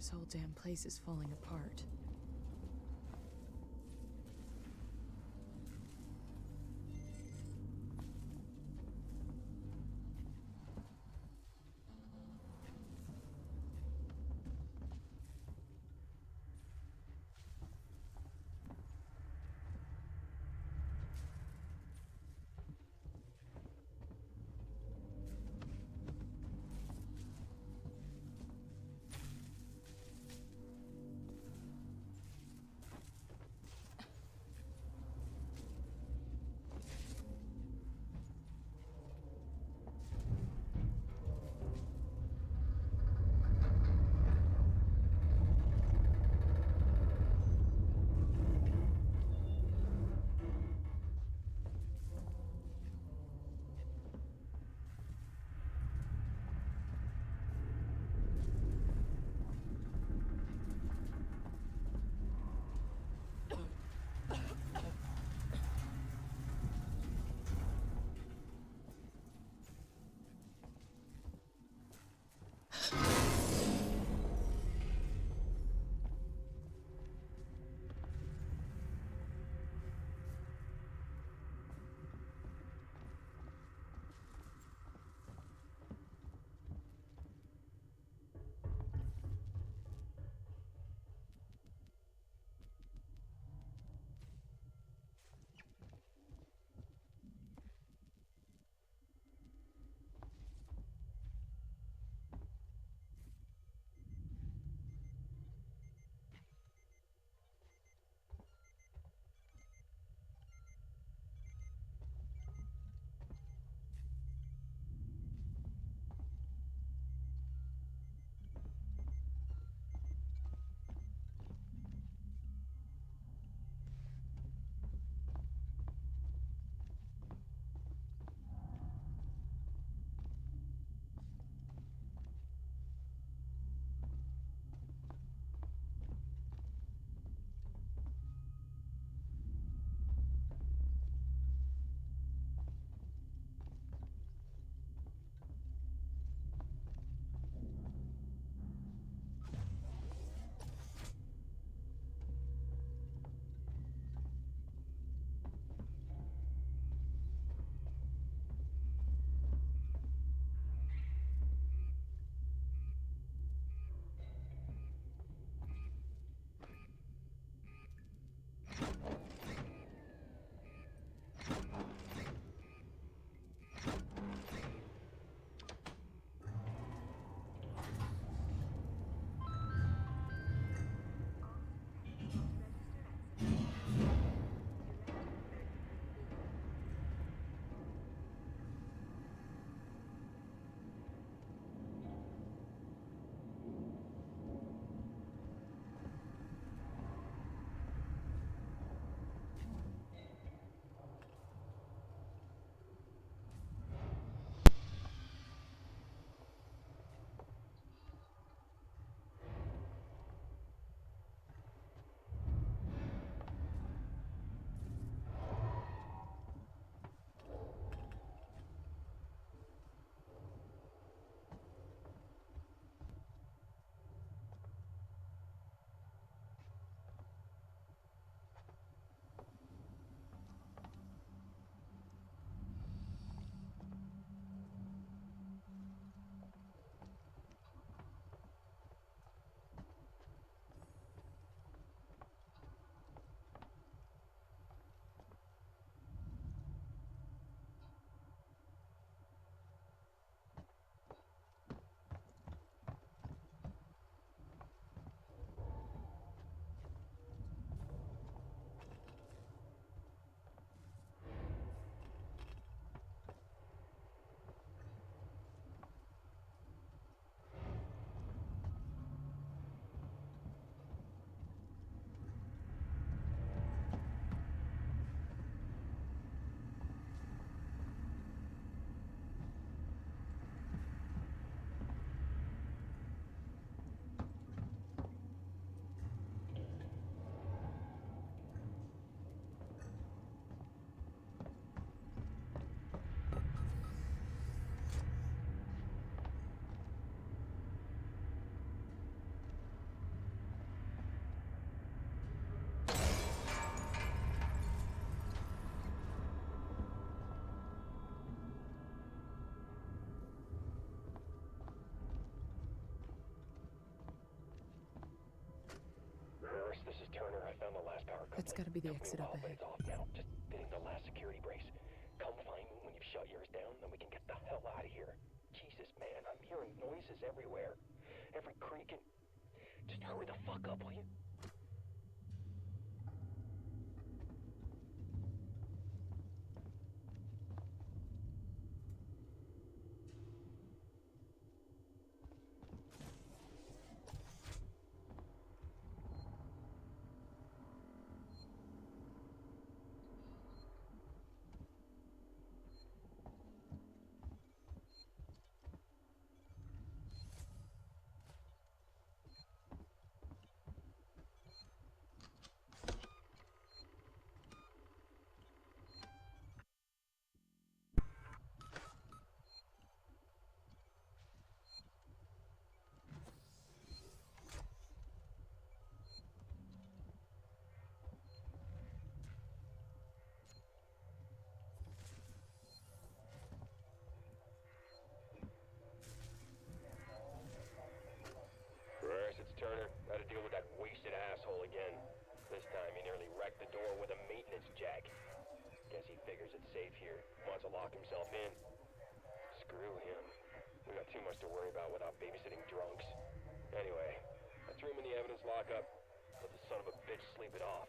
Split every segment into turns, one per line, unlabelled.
This whole damn place is falling apart. That's gotta be the exit up ahead.
It's off now. Just fitting the last security brace. Come find me when you've shut yours down, then we can get the hell out of here. Jesus, man, I'm hearing noises everywhere. Every creak and... Just hurry the fuck up, will you? Turner, got to deal with that wasted asshole again. This time he nearly wrecked the door with a maintenance jack. Guess he figures it's safe here. Wants to lock himself in. Screw him. We got too much to worry about without babysitting drunks. Anyway, I threw him in the evidence lockup. Let the son of a bitch sleep it off.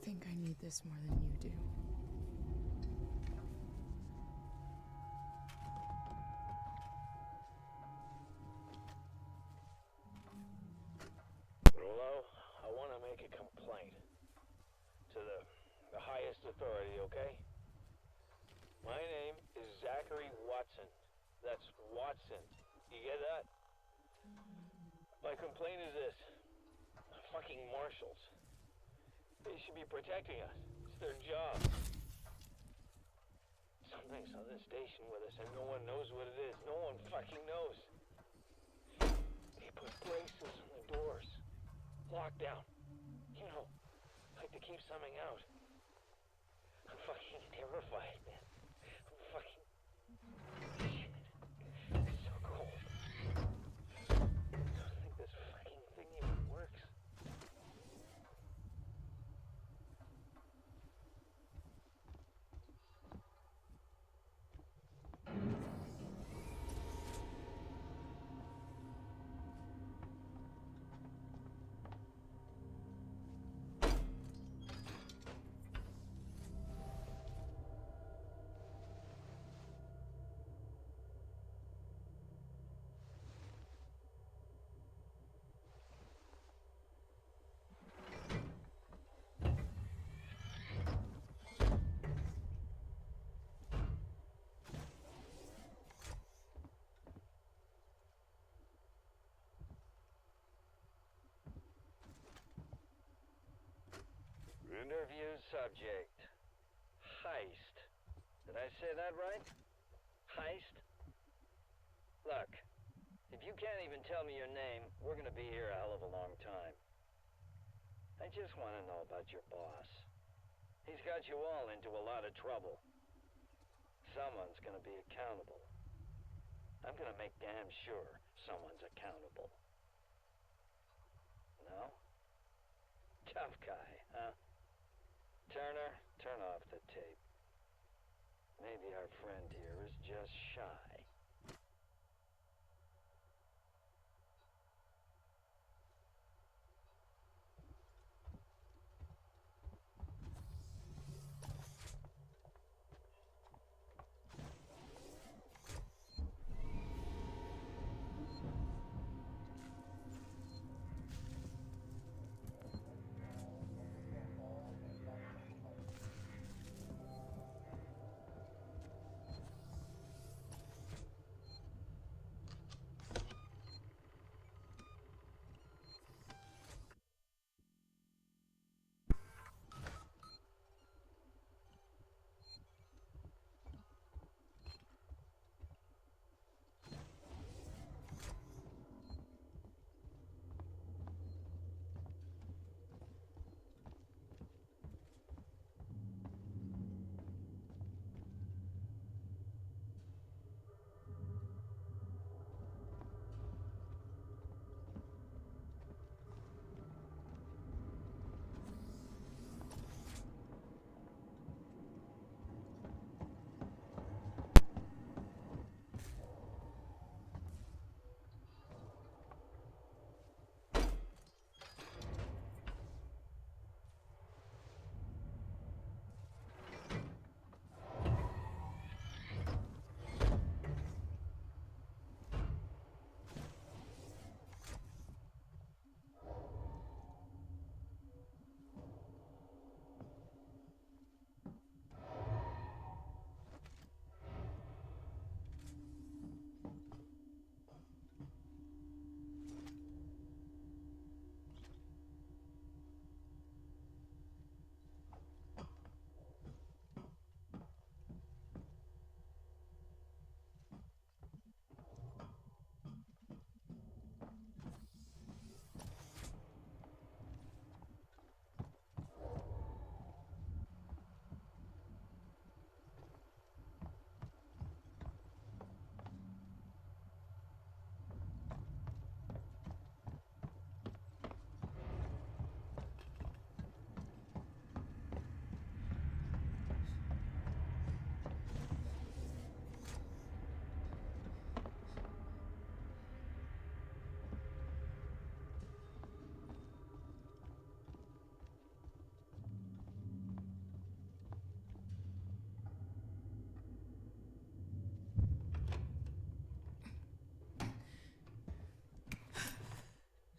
I think I need this more than you do.
Hello? I want to make a complaint. To the highest authority, okay? My name is Zachary Watson. That's Watson. You get that? My complaint is this. Fucking marshals. They should be protecting us. It's their job. Something's on this station with us and no one knows what it is. No one fucking knows. They put braces on the doors. Lockdown. You know, like to keep something out. I'm fucking terrified, man. I'm fucking... Shit. It's so cold. I don't think this fucking thing even works. subject. Heist. Did I say that right? Heist? Look, if you can't even tell me your name, we're gonna be here a hell of a long time. I just want to know about your boss. He's got you all into a lot of trouble. Someone's gonna be accountable. I'm gonna make damn sure someone's accountable. No? Tough guy, huh? Turner, turn off the tape. Maybe our friend here is just shy.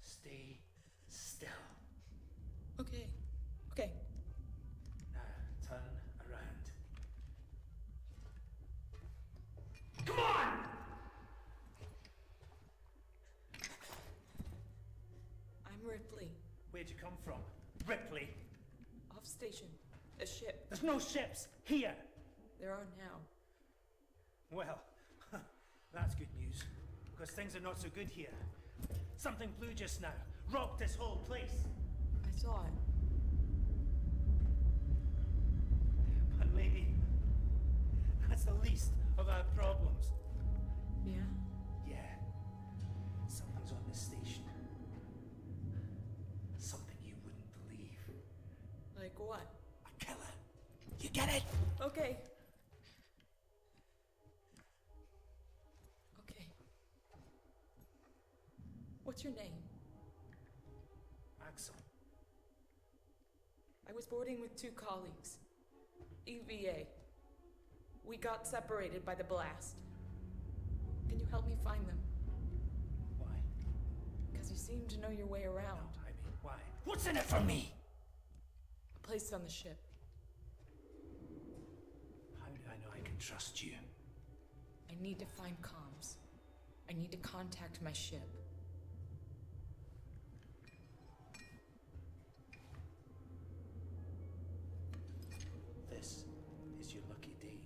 Stay still.
Okay. Okay.
Now turn around. Come on!
I'm Ripley.
Where'd you come from? Ripley.
Off station. A ship.
There's no ships here.
There are now.
Well, that's good news. Because things are not so good here. Something blew just now. Rocked this whole place.
I saw it.
But maybe that's the least of our problems.
Yeah?
Yeah. Something's on this station. Something you wouldn't believe.
Like what?
A killer. You get it?
Okay. Okay. What's your name?
Axel.
I was boarding with 2 colleagues. EVA. We got separated by the blast. Can you help me find them?
Why?
Because you seem to know your way around.
No, I mean, why? What's in it for me?
A place on the ship.
How do I know I can trust you?
I need to find comms. I need to contact my ship.
this is your lucky day.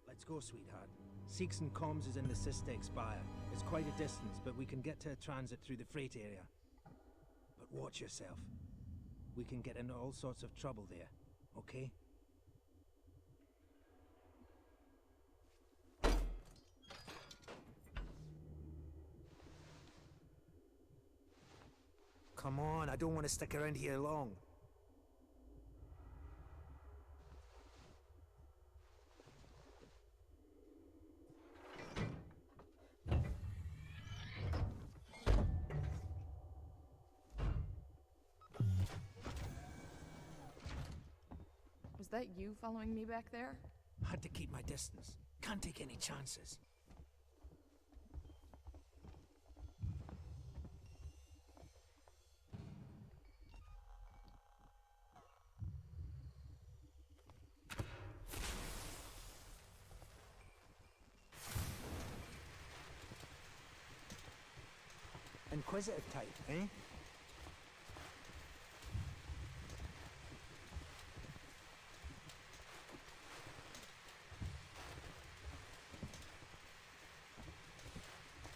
Let's go, sweetheart. Seeks and Comms is in the Systech Spire. It's quite a distance, but we can get to a transit through the freight area. But watch yourself. We can get into all sorts of trouble there, okay? Come on, I don't want to stick around here long.
Was that you following me back there?
Had to keep my distance. Can't take any chances. Inquisitive type, eh?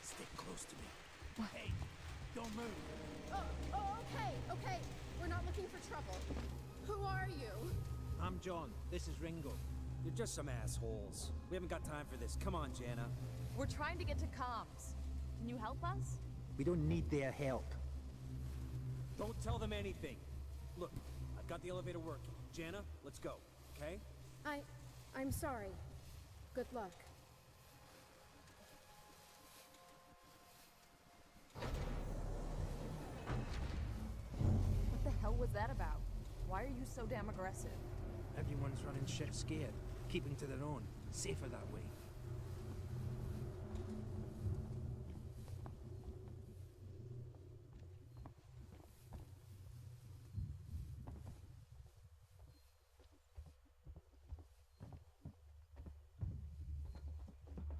Stay close to me. Hey, don't move.
Okay. We're not looking for trouble. Who are you?
I'm John. This is Ringo.
You're just some assholes. We haven't got time for this. Come on, Jana.
We're trying to get to comms. Can you help us?
We don't need their help.
Don't tell them anything. Look, I've got the elevator working. Jana, let's go, okay?
I'm sorry. Good luck.
What the hell was that about? Why are you so damn aggressive?
Everyone's running shit scared, keeping to their own. Safer that way.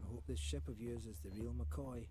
I hope this ship of yours is the real McCoy.